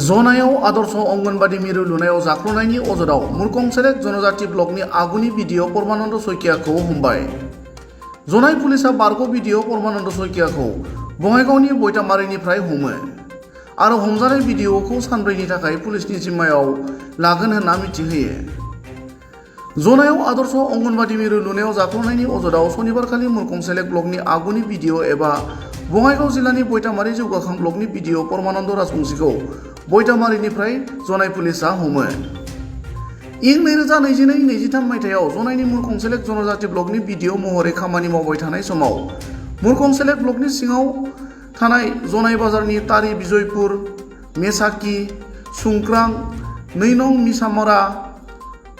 जनायाव आदर्श अंगनबादि मिरु लुनायाव जाख्ल'नायनि अजदाव मुरखं सेलेक्ट जनजाति ब्लकनि आगुनि बिडिअ परमानन्द सयकियाखौ हमबाय। जनाय पुलिसा बारग' बिडिअ परमानन्द सयकियाखौ बङाइगावनि बयतामारिनिफ्राय हमो आरो हमजानाय बिडिअखौ सानब्रैनि थाखाय पुलिसनि जिम्मायाव लागोन होनना मिथिहोयो। जनायाव आदर्श अंगनबादि मिरु लुनायाव जाख्ल'नायनि अजदाव सनिबारखालि मुरखं सेलेक्ट ब्लकनि आगुनि बिडिअ एबा बङाइगाव जिल्लानि बयतामारि जौगाखां ब्लकनि बिडिअ परमानन्द राजबंशीखौ बयतामारिनिफ्राय जनाय पुलिसा हमो। इं 2022-23 मायथाइयाव जनायनि मुरखं सेलेक्ट जनजाति ब्लकनि बिडिअ महरै खामानि मावबाय थानाय समाव मुरखं सेलेक्ट ब्लकनि सिङाव थानाय जनाय बाजारनि तारि बिजयपुर, मेसाकी, सुंक्रां, 2 नं मिसामरा,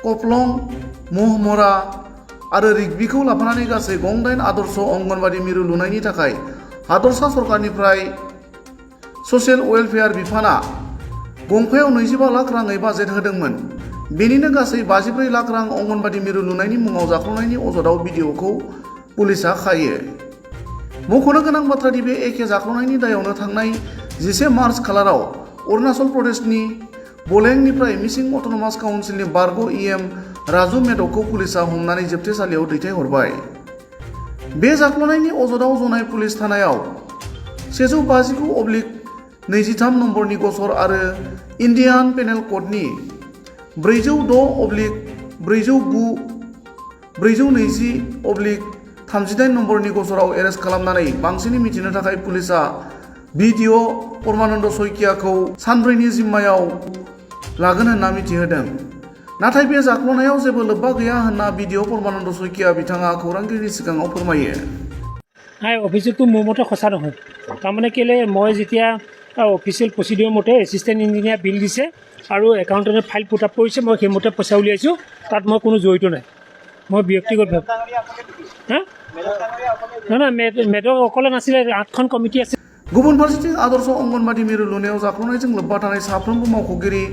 कपलं, महमरा आरो रिगबिखौ लाफानानै गासै 9 आदर्श अंगनबादि मिरु लुनायनि थाखाय हादरसा सरकारनिफ्राय ससियेल वेलफेयार बिफाना गंफायाव 25 लाख राङै बाजेट होदोंमोन। बेनिनो गासै 54 लाख रां अंगनबादि मिरु लुनायनि मुङाव जाख्ल'नायनि अजदाव बिडिअखौ पुलिसा खायो। मख'नो गोनां बाथ्रादि बे एखे जाख्ल'नायनि दायावनो थांनाय 10 मार्च खालाराव अरुणाचल प्रदेशनि बलेंनिफ्राय मिसिं अट'नमास काउन्सिलनि बारग' EM राजु मेधकखौ पुलिसा हमनानै जोबथेसालियाव दैथायहरबाय। बे जाख्ल'नायनि अजदाव जनाय पुलिस थानायाव 159/23 नम्बरनि गसर आरो इन्डियान पेनेल क'डनि 406/409/420/38 नम्बरनि गसराव एरेस्ट खालामनानै बांसिनै मिथिनो थाखाय पुलिसा बिडिअ परमानन्द सयकियाखौ सानब्रैनि जिम्मायाव लागोन होनना मिथिहोदों। नाथाय बे जाख्ल'नायाव जेबो लोब्बा गैया होनना बिडिअ परमानन्द सयकिया बिथाङा खौरांगिरिनि सिगाङाव फोरमायो। অফিচটো মোৰ মতে সঁচা নহয়। তাৰমানে কেলে মই যেতিয়া অফিচিয়েল প্ৰচিডিঅ'ৰ মতে এছিষ্টেণ্ট ইঞ্জিনিয়াৰ বিল দিছে আৰু একাউণ্টেণ্টে ফাইল পুট আপ কৰিছে, মই সেইমতে পইচা উলিয়াইছোঁ, তাত মই কোনো জড়িত নাই। মই ব্যক্তিগতভাৱে নহয় মেডক অকলে নাছিলে, 8খন কমিটি আছে। गुबुन फारसेथिं आदर्श अंगनबादि मिरु लुनायाव जाख्ल'नायजों लोब्बा थानाय साफ्रोमबो मावख'गिरि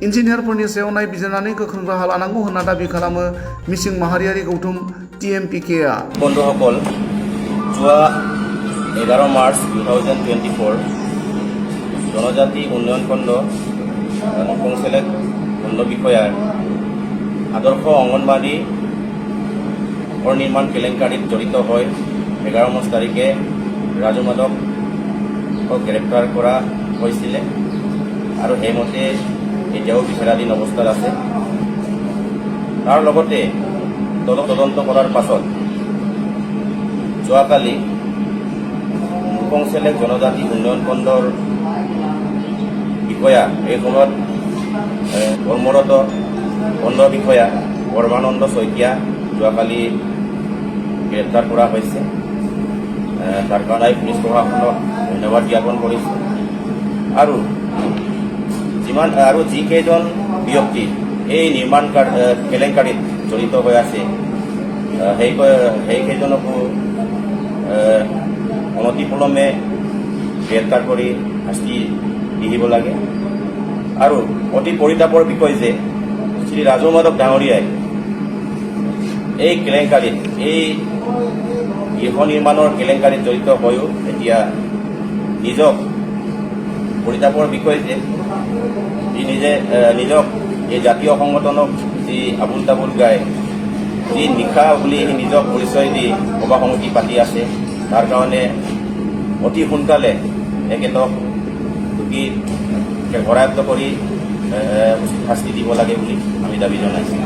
इन्जिनियारफोरनि सायाव नायबिजिरनानै गोख्रों राहा लानांगौ होनना दाबि खालामो मिसिं माहारियारि गौथुम TMPKआ। बन्धुসকल, যোৱা 11 মাৰ্চ 2024 জনজাতি উন্নয়ন খণ্ড মুৰখং সেলেক্ট খণ্ড বিষয়াৰ আদৰ্শ অংগনবাদী নিৰ্মাণ কেলেংকাৰীত জড়িত হৈ 11 মাৰ্চ তাৰিখে ৰাজু মেধকক গ্ৰেপ্তাৰ কৰা হৈছিলে আৰু সেইমতে এতিয়াও বিচাৰাধীন অৱস্থাত আছে। তাৰ লগতে তদন্ত কৰাৰ পাছত যোৱাকালি মুৰখং সেলেক্ট জনজাতি উন্নয়ন খণ্ডৰ বিষয়া, এই সময়ত কৰ্মৰত খণ্ড বিষয়া পৰমানন্দ শইকীয়া যোৱাকালি গ্ৰেপ্তাৰ কৰা হৈছে। তাৰ কাৰণে পুলিচ প্ৰশাসনক ধন্যবাদ জ্ঞাপন কৰিছোঁ। আৰু যিকেইজন ব্যক্তি এই নিৰ্মাণ কেলেংকাৰীত জড়িত হৈ আছে সেইকেইজনকো অনতিপলমে গ্ৰেপ্তাৰ কৰি শাস্তি দিব লাগে। আৰু অতি পৰিতাপৰ বিষয় যে শ্ৰী ৰাজু মেধক ডাঙৰীয়াই এই কেলেংকাৰীত, এই গৃহ নিৰ্মাণৰ কেলেংকাৰীত জড়িত হৈও এতিয়া নিজক, পৰিতাপৰ বিষয় যে নিজক এই জাতীয় সংগঠনক যি আবুল তাবুল গাই, যি নিশা বুলি নিজক পৰিচয় দি সভা সমিতি পাতি আছে, তাৰ কাৰণে অতি সোনকালে এখেতক টুকি কৰায়ত্ব কৰি উচিত শাস্তি দিব লাগে বুলি আমি দাবী জনাইছোঁ।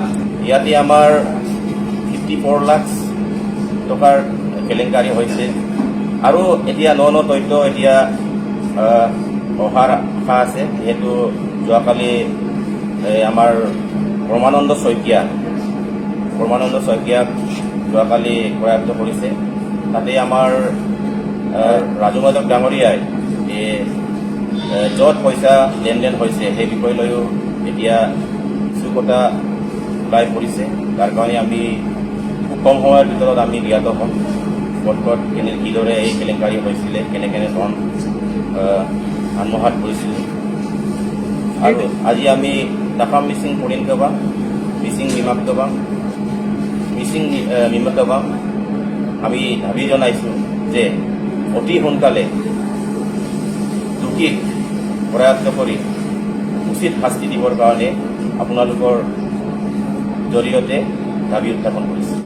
ইয়াতে আমাৰ 54 লাখ টকাৰ কেলেংকাৰী হৈছে আৰু এতিয়া ন তথ্য এতিয়া অহাৰ আশা আছে। যিহেতু যোৱাকালি আমাৰ পৰমানন্দ শইকীয়াক যোৱাকালি কৰায়ত্ব কৰিছে। তাতে আমাৰ ৰাজু মেধক ডাঙৰীয়াই য'ত পইচা লেনদেন হৈছে সেই বিষয় লৈও এতিয়া কিছু কথা ওলাই পৰিছে। তাৰ কাৰণে আমি খুব কম সময়ৰ ভিতৰত আমি জ্ঞাত হ'ম ক'ত কিদৰে এই কেলেংকাৰী হৈছিলে, কেনে ধন আত্মসাত কৰিছিল। আৰু আজি আমি দাফাম মিচিং পৰিণ কেবা মিচিং নিমাক কেবা আমি দাবী জনাইছোঁ যে অতি সোনকালে দোষীক কৰায়ত্ব কৰি উচিত শাস্তি দিবৰ কাৰণে আপোনালোকৰ জৰিয়তে দাবী উত্থাপন কৰিছে।